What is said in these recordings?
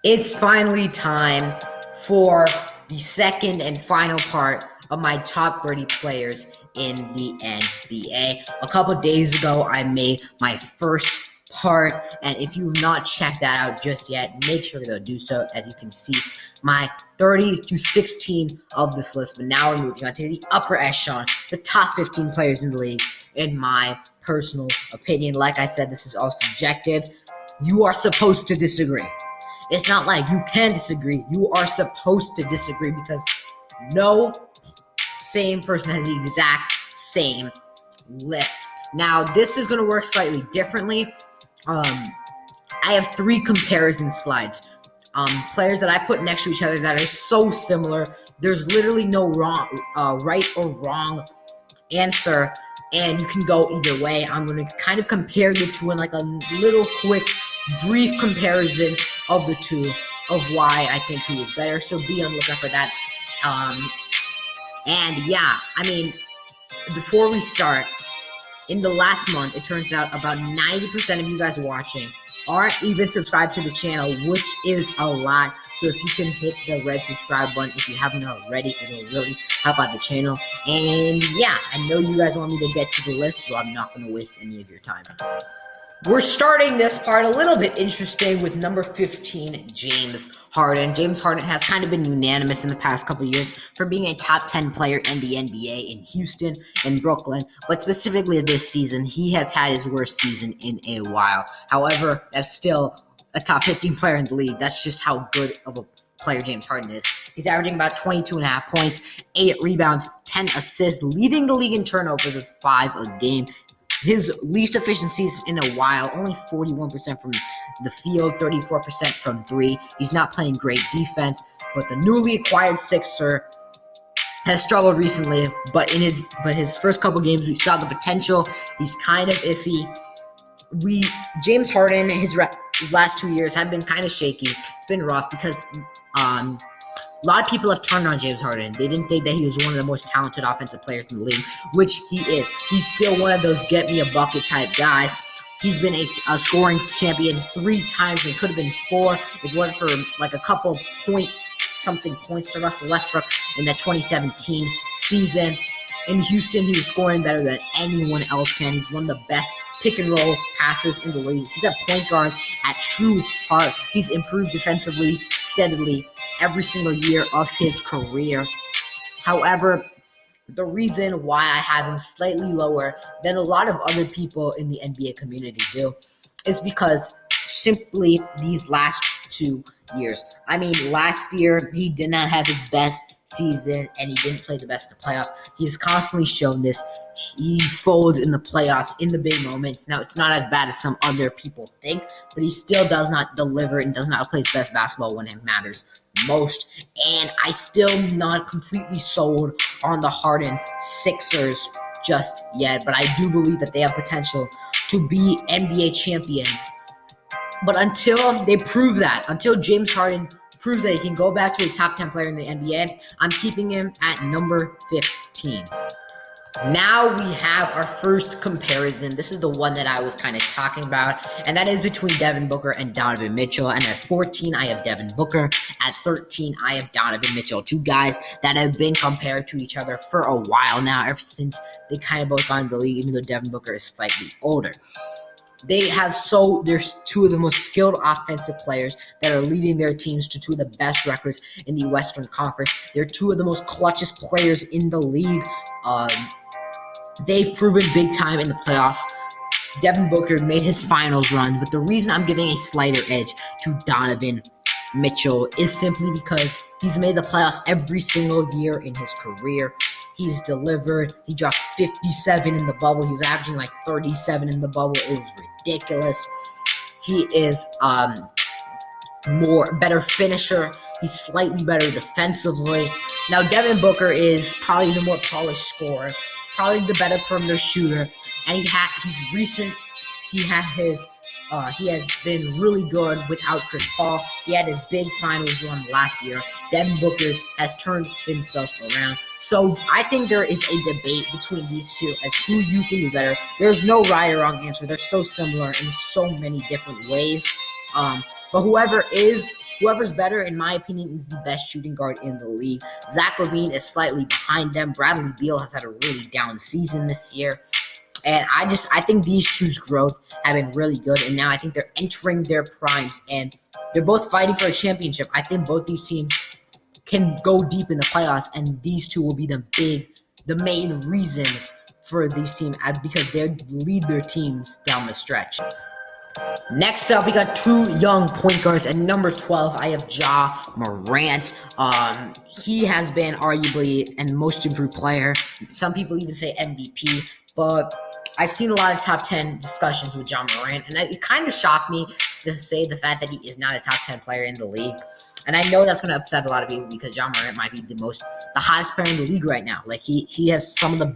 It's finally time for the second and final part of my top 30 players in the NBA. A couple days ago, I made my first part, and if you've not checked that out just yet, make sure to do so. As you can see, my 30 to 16 of this list, but now we're moving on to the upper echelon, the top 15 players in the league, in my personal opinion. Like I said, this is all subjective. You are supposed to disagree. It's not like you can disagree. You are supposed to disagree because no same person has the exact same list. Now, this is going to work slightly differently. I have 3 comparison slides. Players that I put next to each other that are so similar. There's literally no right or wrong answer, and you can go either way. I'm going to kind of compare the two in like a little quick, brief comparison of the two of why I think who is better. So be on the lookout for that. And yeah, I mean, before we start, in the last month, it turns out about 90% of you guys watching aren't even subscribed to the channel, which is a lot. So if you can hit the red subscribe button if you haven't already, it'll really help out the channel. And yeah, I know you guys want me to get to the list, so I'm not going to waste any of your time. We're starting this part a little bit interesting with number 15, James Harden. James Harden has kind of been unanimous in the past couple of years for being a top 10 player in the NBA in Houston and Brooklyn, but specifically this season, he has had his worst season in a while. However, that's still a top 15 player in the league. That's just how good of a player James Harden is. He's averaging about 22.5 points, 8 rebounds, 10 assists, leading the league in turnovers with 5 a game. His least efficiencies in a while, only 41% from the field, 34% from 3. He's not playing great defense, but the newly acquired Sixer has struggled recently, but his first couple games, we saw the potential. He's kind of iffy. James Harden, his last 2 years have been kind of shaky. It's been rough because a lot of people have turned on James Harden. They didn't think that he was one of the most talented offensive players in the league, which he is. He's still one of those get-me-a-bucket type guys. He's been a scoring champion 3 times. It could have been 4. It was for like a couple points to Russell Westbrook in that 2017 season. In Houston, he was scoring better than anyone else can. He's one of the best pick-and-roll passers in the league. He's a point guard at true heart. He's improved defensively steadily every single year of his career. However, the reason why I have him slightly lower than a lot of other people in the NBA community do is because simply these last 2 years. I mean, last year, he did not have his best season, and he didn't play the best in the playoffs. He's constantly shown this. He folds in the playoffs in the big moments. Now, it's not as bad as some other people think, but he still does not deliver and does not play his best basketball when it matters most. And I still not completely sold on the Harden Sixers just yet, but I do believe that they have potential to be NBA champions. But until they prove that, until James Harden proves that he can go back to a top 10 player in the NBA, I'm keeping him at number 15. Now we have our first comparison. This is the one that I was kind of talking about, and that is between Devin Booker and Donovan Mitchell. And at 14, I have Devin Booker. At 13, I have Donovan Mitchell. 2 guys that have been compared to each other for a while now, ever since they kind of both got in the league, even though Devin Booker is slightly older. There's 2 of the most skilled offensive players that are leading their teams to 2 of the best records in the Western Conference. They're 2 of the most clutchest players in the league. They've proven big time in the playoffs. Devin Booker made his finals run, but the reason I'm giving a slighter edge to Donovan Mitchell is simply because he's made the playoffs every single year in his career. He's delivered. He dropped 57 in the bubble. He was averaging like 37 in the bubble. It was ridiculous. He is better finisher. He's slightly better defensively. Now, Devin Booker is probably the more polished scorer, probably the better perimeter shooter, and he has been really good without Chris Paul. He had his big finals run last year. Devin Booker has turned himself around. So I think there is a debate between these two as who you think is better. There's no right or wrong answer. They're so similar in so many different ways. But whoever is Whoever's better, in my opinion, is the best shooting guard in the league. Zach LaVine is slightly behind them. Bradley Beal has had a really down season this year. And I think these two's growth have been really good. And now I think they're entering their primes. And they're both fighting for a championship. I think both these teams can go deep in the playoffs. And these two will be the main reasons for these teams, because they lead their teams down the stretch. Next up, we got two young point guards. At number 12, I have Ja Morant. He has been arguably a most improved player. Some people even say MVP, but I've seen a lot of top 10 discussions with Ja Morant, and it kind of shocked me to say the fact that he is not a top 10 player in the league. And I know that's going to upset a lot of people because Ja Morant might be the hottest player in the league right now. Like, he has some of the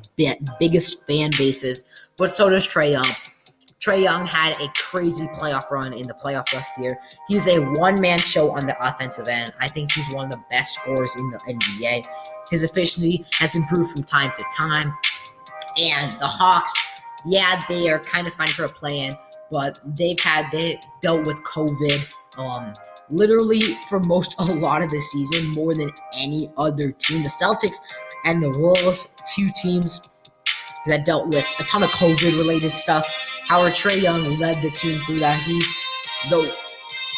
biggest fan bases, but so does Trae Young. Trae Young had a crazy playoff run in the playoff last year. He's a one-man show on the offensive end. I think he's one of the best scorers in the NBA. His efficiency has improved from time to time. And the Hawks, yeah, they are kind of fighting for a play-in, but they dealt with COVID literally for a lot of the season, more than any other team. The Celtics and the Wolves, two teams that dealt with a ton of COVID-related stuff. Howard Trae Young led the team through that.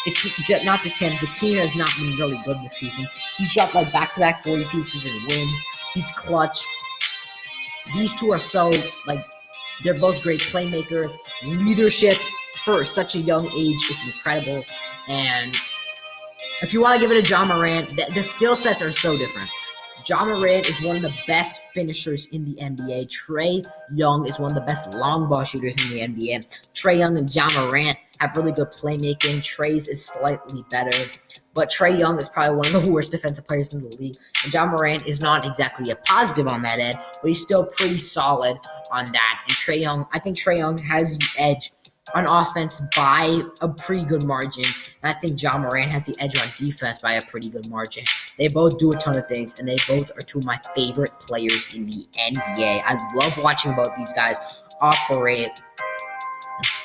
It's not just him. The team has not been really good this season. He's dropped like back-to-back 40 pieces and wins. He's clutch. These two are they're both great playmakers. Leadership for such a young age is incredible. And if you want to give it to Ja Morant, the skill sets are so different. Ja Morant is one of the best finishers in the NBA. Trae Young is one of the best long ball shooters in the NBA. Trae Young and Ja Morant have really good playmaking. Trae's is slightly better, but Trae Young is probably one of the worst defensive players in the league. And Ja Morant is not exactly a positive on that end, but he's still pretty solid on that. And I think Trae Young has the edge on offense by a pretty good margin. And I think Ja Morant has the edge on defense by a pretty good margin. They both do a ton of things, and they both are two of my favorite players in the NBA. I love watching both these guys operate.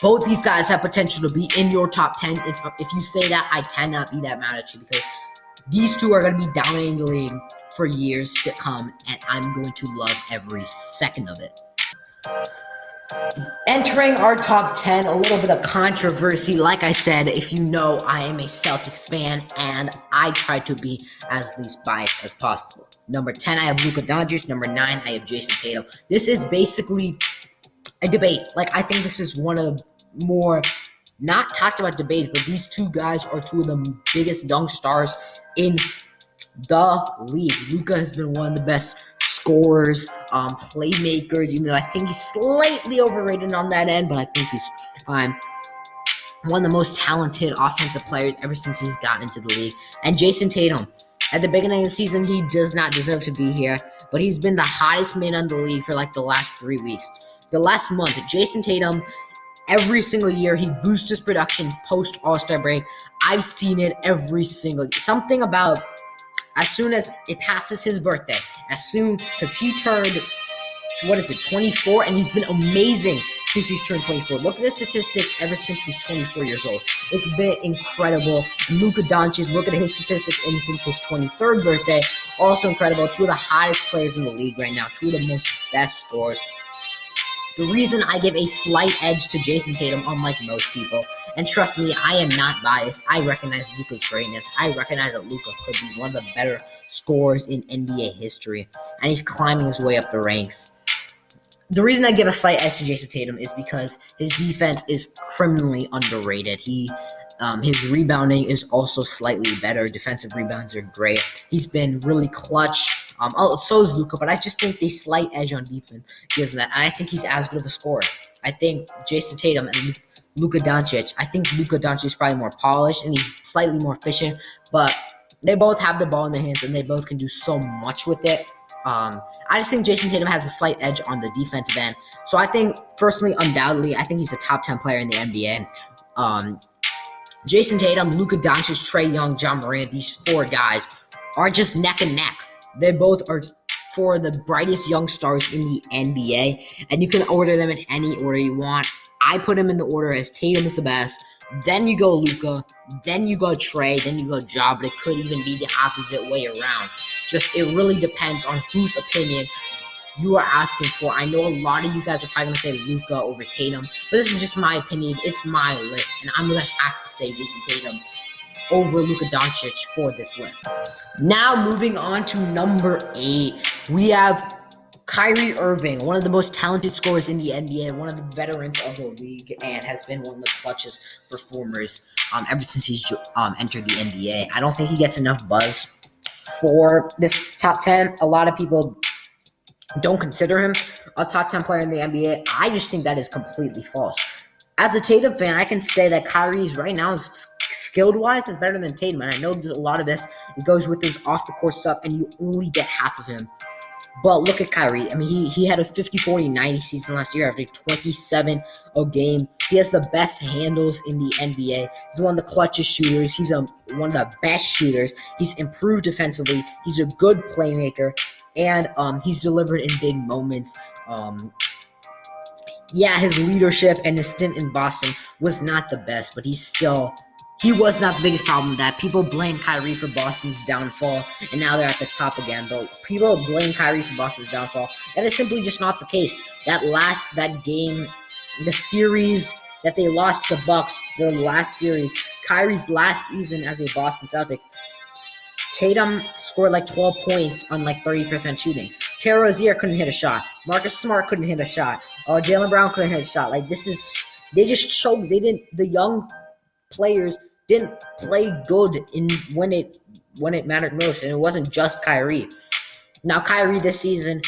Both these guys have potential to be in your top 10. If you say that, I cannot be that mad at you, because these two are going to be dominating the league for years to come, and I'm going to love every second of it. Entering our top 10, a little bit of controversy. Like I said, if you know, I am a Celtics fan, and I try to be as least biased as possible. Number 10, I have Luka Doncic. Number 9, I have Jason Tatum. This is basically a debate. I think this is one of the more not talked about debates, but these two guys are two of the biggest young stars in the league. Luka has been one of the best scorers, playmakers, even though I think he's slightly overrated on that end, but I think he's one of the most talented offensive players ever since he's gotten into the league. And Jason Tatum, at the beginning of the season, he does not deserve to be here, but he's been the hottest man in the league for the last 3 weeks. The last month, Jason Tatum, every single year, he boosts his production post All-Star break. I've seen it every single year. Something about as soon as it passes his birthday, because he turned, 24, and he's been amazing since he's turned 24. Look at the statistics ever since he's 24 years old. It's been incredible. Luka Doncic, look at his statistics since his 23rd birthday. Also incredible. Two of the hottest players in the league right now. Two of the most best scorers. The reason I give a slight edge to Jason Tatum, unlike most people, and trust me, I am not biased. I recognize Luka's greatness. I recognize that Luka could be one of the better scorers in NBA history, and he's climbing his way up the ranks. The reason I give a slight edge to Jason Tatum is because his defense is criminally underrated. His rebounding is also slightly better. Defensive rebounds are great. He's been really clutch. So is Luka, but I just think the slight edge on defense gives him that. And I think he's as good of a scorer. I think Jason Tatum and Luka Doncic, I think Luka Doncic is probably more polished and he's slightly more efficient, but they both have the ball in their hands and they both can do so much with it. I just think Jason Tatum has a slight edge on the defensive end. So I think, personally, undoubtedly, I think he's a top 10 player in the NBA. Jason Tatum, Luka Doncic, Trae Young, Ja Morant, these four guys are just neck and neck. They both are four of the brightest young stars in the NBA, and you can order them in any order you want. I put him in the order as Tatum is the best. Then you go Luka. Then you go Trey. Then you go Ja. But it could even be the opposite way around. Just it really depends on whose opinion you are asking for. I know a lot of you guys are probably going to say Luka over Tatum, but this is just my opinion. It's my list, and I'm going to have to say Jason Tatum over Luka Doncic for this list. Now moving on to number 8, we have Kyrie Irving, one of the most talented scorers in the NBA, one of the veterans of the league, and has been one of the clutchest performers ever since he's entered the NBA. I don't think he gets enough buzz for this top 10. A lot of people don't consider him a top 10 player in the NBA. I just think that is completely false. As a Tatum fan, I can say that Kyrie's right now, skilled-wise, is better than Tatum. And I know a lot of this, it goes with his off-the-court stuff, and you only get half of him. But look at Kyrie. I mean, he had a 50-40-90 season last year, averaging 27 a game. He has the best handles in the NBA. He's one of the clutchest shooters. He's one of the best shooters. He's improved defensively. He's a good playmaker. And he's delivered in big moments. His leadership and his stint in Boston was not the best, but he was not the biggest problem with that. People blame Kyrie for Boston's downfall, and now they're at the top again. But people blame Kyrie for Boston's downfall. That is simply just not the case. That game, the series that they lost to the Bucks, the last series, Kyrie's last season as a Boston Celtic, Tatum scored like 12 points on like 30% shooting. Terry Rozier couldn't hit a shot. Marcus Smart couldn't hit a shot. Jaylen Brown couldn't hit a shot. Like, they just choked. The young players didn't play good when it mattered most, and it wasn't just Kyrie. Now, Kyrie this season,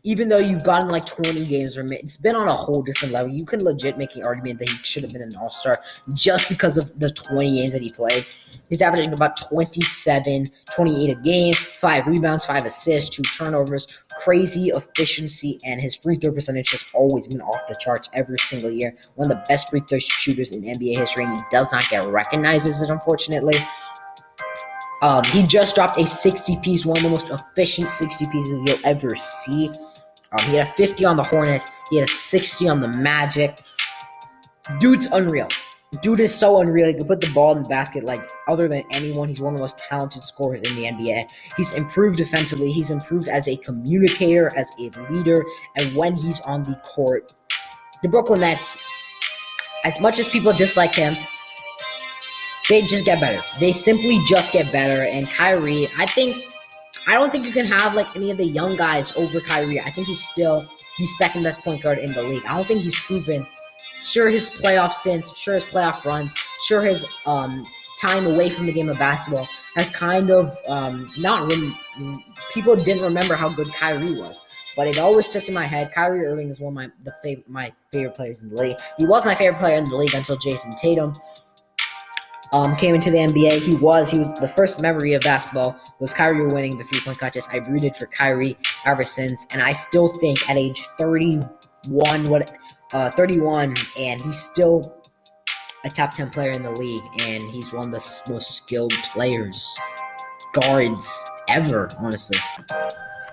even though you've gotten like 20 games from it, it's been on a whole different level. You can legit make an argument that he should have been an all-star just because of the 20 games that he played. He's averaging about 27, 28 a game, 5 rebounds, 5 assists, 2 turnovers, crazy efficiency, and his free throw percentage has always been off the charts every single year. One of the best free throw shooters in NBA history, and he does not get recognized as it, unfortunately. He just dropped a 60-piece, one of the most efficient 60 pieces you'll ever see. He had a 50 on the Hornets. He had a 60 on the Magic. Dude's unreal. Dude is so unreal. He can put the ball in the basket like other than anyone. He's one of the most talented scorers in the NBA. He's improved defensively. He's improved as a communicator, as a leader, and when he's on the court. The Brooklyn Nets, as much as people dislike him, they just get better. They simply just get better. And Kyrie, I don't think you can have like any of the young guys over Kyrie. I think he's second best point guard in the league. I don't think he's proven. Sure, his playoff stints, sure his playoff runs, sure his time away from the game of basketball has kind of not really. People didn't remember how good Kyrie was, but it always stuck in my head. Kyrie Irving is one of my favorite players in the league. He was my favorite player in the league until Jason Tatum came into the NBA. He was the first memory of basketball was Kyrie winning the 3-point contest. I've rooted for Kyrie ever since, and I still think at age 31, and he's still a top 10 player in the league, and he's one of the most skilled guards ever, honestly.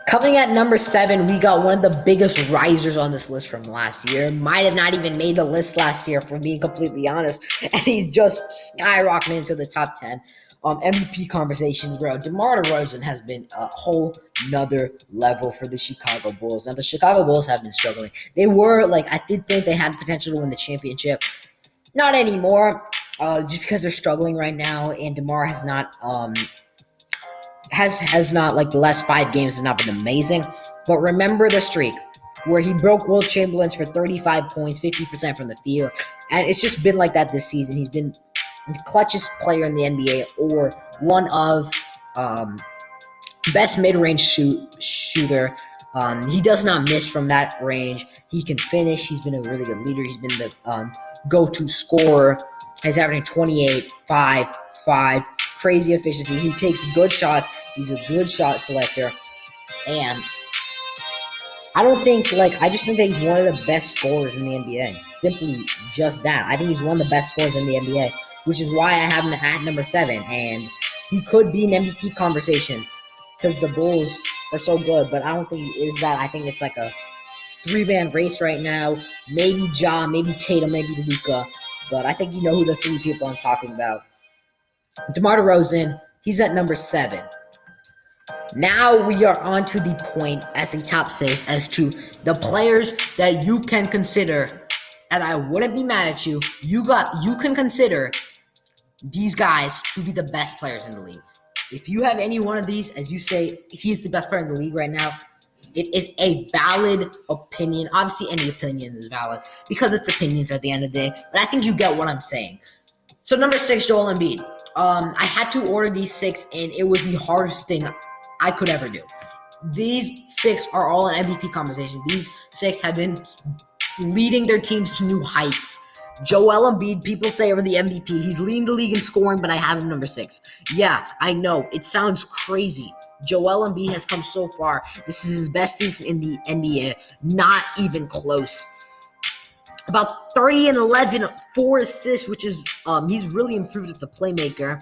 Coming at number 7, we got one of the biggest risers on this list from last year. Might have not even made the list last year, for being completely honest. And he's just skyrocketing into the top 10. MVP conversations, bro. DeMar DeRozan has been a whole nother level for the Chicago Bulls. Now, the Chicago Bulls have been struggling. They were, I did think they had potential to win the championship. Not anymore, just because they're struggling right now, and DeMar has not, the last 5 games has not been amazing. But remember the streak where he broke Will Chamberlain's for 35 points, 50% from the field. And it's just been like that this season. He's been the clutchest player in the NBA, or one of best mid-range shooter. He does not miss from that range. He can finish. He's been a really good leader. He's been the go-to scorer. He's averaging 28, 5, 5. Crazy efficiency. He takes good shots. He's a good shot selector. And I just think that he's one of the best scorers in the NBA. Simply just that. I think he's one of the best scorers in the NBA, which is why I have him at number 7. And he could be in MVP conversations because the Bulls are so good, but I don't think he is that. I think it's like a three-man race right now. Maybe Ja, maybe Tatum, maybe Luka. But I think you know who the three people I'm talking about. DeMar DeRozan, he's at number 7. Now we are on to the point as a top 6 as to the players that you can consider, and I wouldn't be mad at you. You can consider these guys to be the best players in the league. If you have any one of these, as you say, he's the best player in the league right now, it is a valid opinion. Obviously, any opinion is valid because it's opinions at the end of the day, but I think you get what I'm saying. So number 6, Joel Embiid. I had to order these 6, and it was the hardest thing I could ever do. These 6 are all in MVP conversation. These 6 have been leading their teams to new heights. Joel Embiid, people say over the MVP, he's leading the league in scoring, but I have him number 6. Yeah, I know, it sounds crazy. Joel Embiid has come so far. This is his best season in the NBA, not even close. About 30 and 11, 4 assists, which is, he's really improved as a playmaker.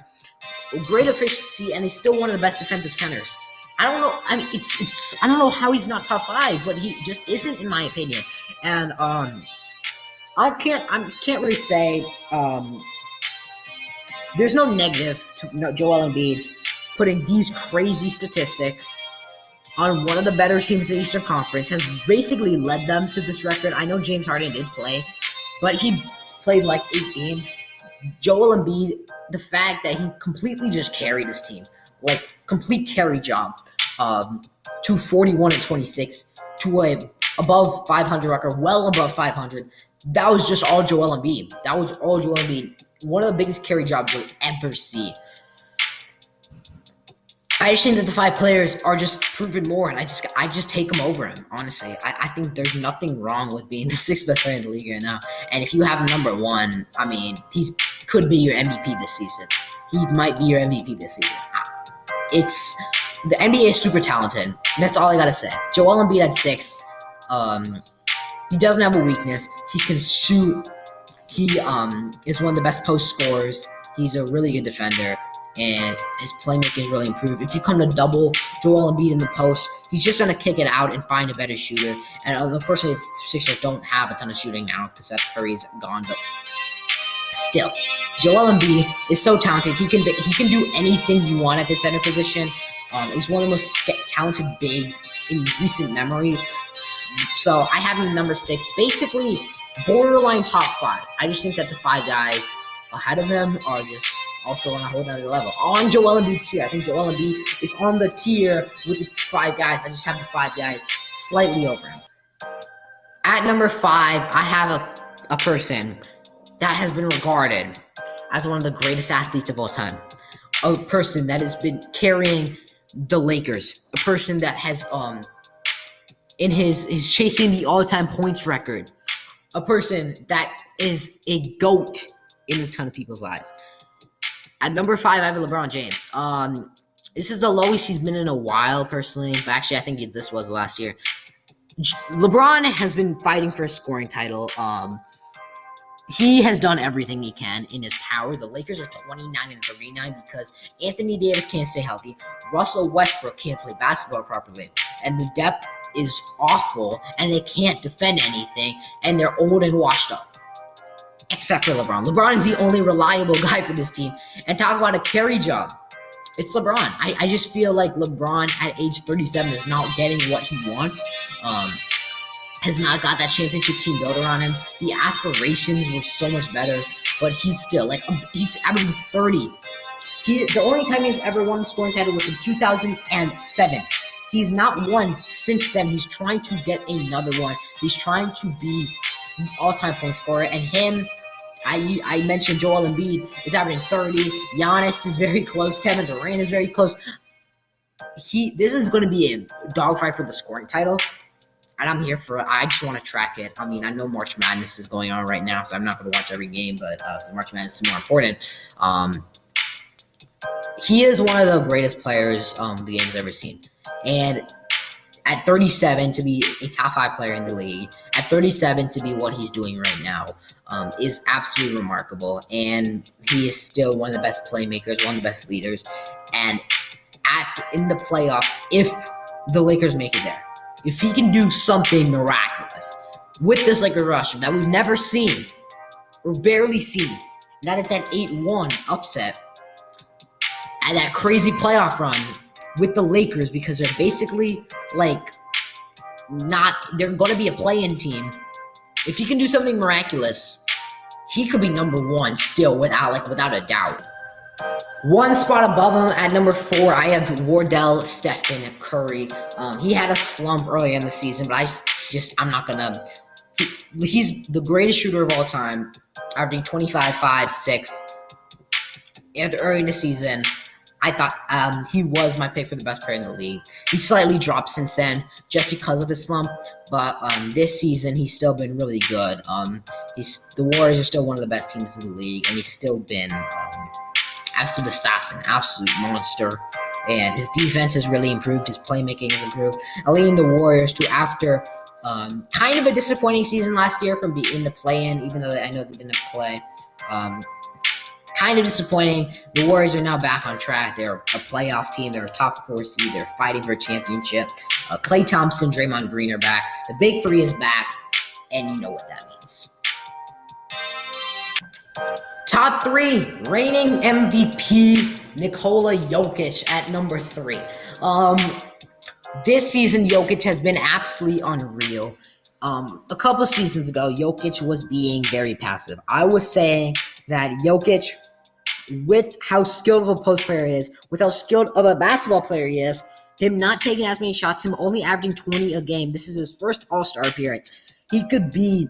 Great efficiency, and he's still one of the best defensive centers. I don't know. I mean, I don't know how he's not top 5, but he just isn't, in my opinion. And I can't really say. There's no negative to Joel Embiid putting these crazy statistics on one of the better teams in the Eastern Conference. Has basically led them to this record. I know James Harden did play, but he played like 8 games. Joel Embiid, the fact that he completely just carried his team, like complete carry job, to 41 and 26, to a above 500 record, well above 500. That was just all Joel Embiid. That was all Joel Embiid. One of the biggest carry jobs you'll ever see. I just think that the 5 players are just proven more, and I just take them over him, honestly. I think there's nothing wrong with being the 6th best player in the league right now. And if you have number 1, I mean, he could be your MVP this season. He might be your MVP this season. The NBA is super talented. That's all I gotta say. Joel Embiid at 6. He doesn't have a weakness. He can shoot. He is one of the best post scorers. He's a really good defender, and his playmaking is really improved. If you come to double Joel Embiid in the post, he's just gonna kick it out and find a better shooter. And unfortunately, the Sixers don't have a ton of shooting now because Seth Curry's gone. But still, Joel Embiid is so talented. He can do anything you want at the center position. He's one of the most talented bigs in recent memory. So I have him number 6, basically borderline top 5. I just think that the 5 guys ahead of him are just also on a whole other level. On Joel Embiid's tier, I think Joel Embiid is on the tier with the 5 guys. I just have the 5 guys slightly over him. At number 5, I have a person that has been regarded as one of the greatest athletes of all time. A person that has been carrying the Lakers. A person that has is chasing the all-time points record. A person that is a GOAT in a ton of people's lives. At number 5, I have LeBron James. This is the lowest he's been in a while, personally. But actually, I think this was last year. LeBron has been fighting for a scoring title. He has done everything he can in his power. The Lakers are 29 and 39 because Anthony Davis can't stay healthy. Russell Westbrook can't play basketball properly. And the depth is awful, and they can't defend anything, and they're old and washed up. Except for LeBron. LeBron is the only reliable guy for this team. And talk about a carry job. It's LeBron. I just feel like LeBron at age 37 is not getting what he wants. Has not got that championship team built around him. The aspirations were so much better, but he's still he's averaging 30. The only time he's ever won the scoring title was in 2007. He's not won since then. He's trying to get another one. He's trying to be the all-time point scorer, and him. I mentioned Joel Embiid is averaging 30. Giannis is very close. Kevin Durant is very close. This is going to be a dogfight for the scoring title. And I'm here for it. I just want to track it. I mean, I know March Madness is going on right now, so I'm not going to watch every game, but March Madness is more important. He is one of the greatest players the game's ever seen. And at 37, to be a top 5 player in the league, at 37 to be what he's doing right now is absolutely remarkable. And he is still one of the best playmakers, one of the best leaders. And in the playoffs, if the Lakers make it there, if he can do something miraculous with this Lakers roster that we've never seen or barely seen, that is that 8-1 upset and that crazy playoff run with the Lakers, because they're basically like they're going to be a play-in team. If he can do something miraculous, he could be number one still without a doubt. One spot above him at number 4, I have Wardell Stephen Curry. He had a slump earlier in the season, but I'm not gonna. He's the greatest shooter of all time, averaging 25, 5, 6. Early in the season, I thought he was my pick for the best player in the league. He slightly dropped since then just because of his slump, but this season he's still been really good. The Warriors are still one of the best teams in the league, and he's still been absolute assassin, absolute monster. And his defense has really improved. His playmaking has improved, leading the Warriors to, after kind of a disappointing season last year from being in the play-in, even though I know they didn't play. Kind of disappointing. The Warriors are now back on track. They're a playoff team. They're a top 4 seed. They're fighting for a championship. Klay Thompson, Draymond Green are back. The big 3 is back, and you know what that means. Top 3, reigning MVP Nikola Jokic at number 3. This season, Jokic has been absolutely unreal. A couple seasons ago, Jokic was being very passive. I was saying that Jokic, with how skilled of a post player he is, with how skilled of a basketball player he is, him not taking as many shots, him only averaging 20 a game. This is his first All-Star appearance. He could be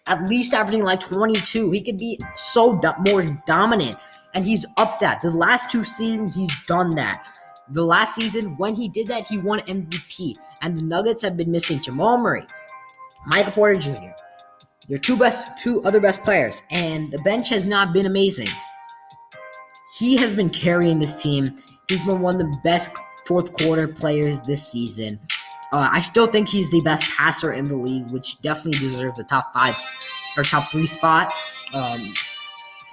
at least averaging like 22. He could be more dominant, and he's up that. The last 2 seasons, he's done that. The last season, when he did that, he won MVP, and the Nuggets have been missing Jamal Murray, Michael Porter Jr., their two other best players, and the bench has not been amazing. He has been carrying this team. He's been one of the best fourth quarter players this season. I still think he's the best passer in the league, which definitely deserves the top 5 or top 3 spot.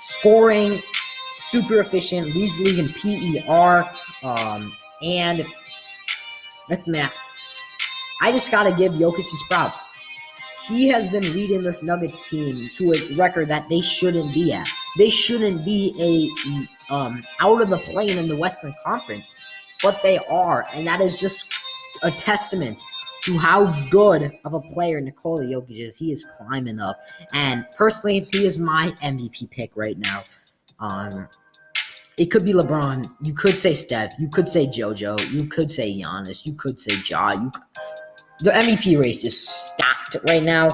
Scoring, super efficient, leads the league in PER, and that's math. I just gotta give Jokic his props. He has been leading this Nuggets team to a record that they shouldn't be at. They shouldn't be out of the play-in in the Western Conference, but they are, and that is just a testament to how good of a player Nikola Jokic is. He is climbing up, and personally, he is my MVP pick right now. It could be LeBron. You could say Steph. You could say JoJo. You could say Giannis. You could say Ja. The MVP race is stacked right now.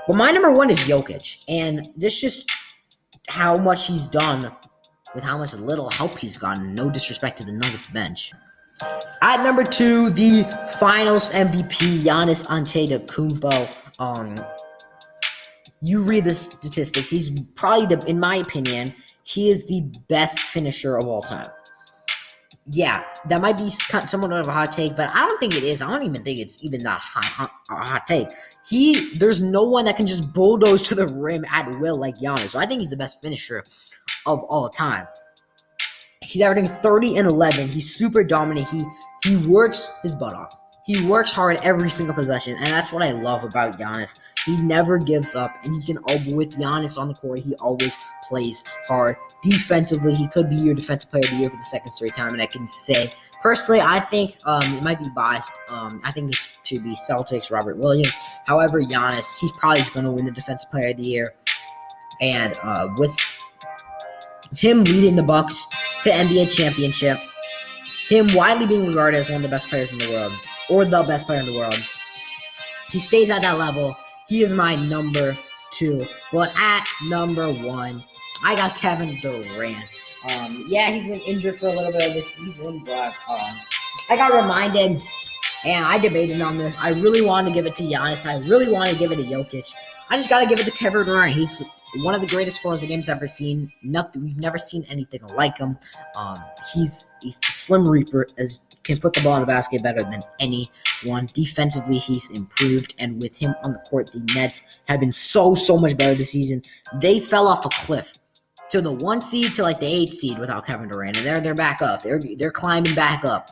But my number 1 is Jokic. And this just how much he's done with how much little help he's gotten. No disrespect to the Nuggets bench. At number 2, the Finals MVP, Giannis Antetokounmpo. You read the statistics. He's probably, in my opinion, he is the best finisher of all time. Yeah, that might be somewhat of a hot take, but I don't think it is. I don't even think it's even that hot take. There's no one that can just bulldoze to the rim at will like Giannis. So I think he's the best finisher of all time. He's averaging 30 and 11. He's super dominant. He works his butt off. He works hard every single possession, and that's what I love about Giannis. He never gives up, and with Giannis on the court, he always plays hard. Defensively, he could be your defensive player of the year for the second straight time, and I can say, personally, I think it might be biased. I think it should be Celtics, Robert Williams. However, Giannis, he's probably going to win the defensive player of the year, and with him leading the Bucks to NBA championship, him widely being regarded as one of the best players in the world, or the best player in the world, he stays at that level. He is my number 2. But at number 1, I got Kevin Durant. Yeah, he's been injured for a little bit of this season, but I got reminded, and I debated on this. I really wanted to give it to Giannis. I really wanted to give it to Jokic. I just got to give it to Kevin Durant. He's one of the greatest scorers the game's ever seen. We've never seen anything like him. He's the Slim Reaper, can put the ball in the basket better than anyone. Defensively, he's improved, and with him on the court, the Nets have been so much better this season. They fell off a cliff to the 1 seed to like the 8 seed without Kevin Durant, and they're back up. They're climbing back up.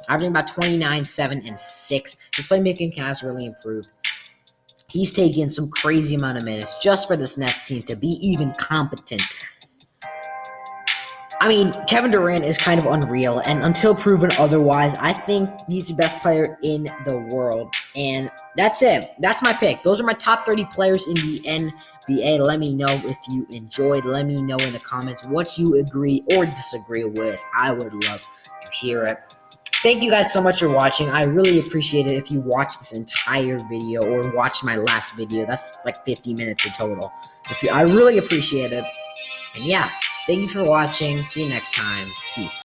averaging about 29, 7, and 6. His playmaking has really improved. He's taken some crazy amount of minutes just for this Nets team to be even competent. I mean, Kevin Durant is kind of unreal, and until proven otherwise, I think he's the best player in the world. And that's it. That's my pick. Those are my top 30 players in the NBA. Let me know if you enjoyed. Let me know in the comments what you agree or disagree with. I would love to hear it. Thank you guys so much for watching. I really appreciate it if you watch this entire video or watch my last video. That's like 50 minutes in total. I really appreciate it. And yeah, thank you for watching. See you next time. Peace.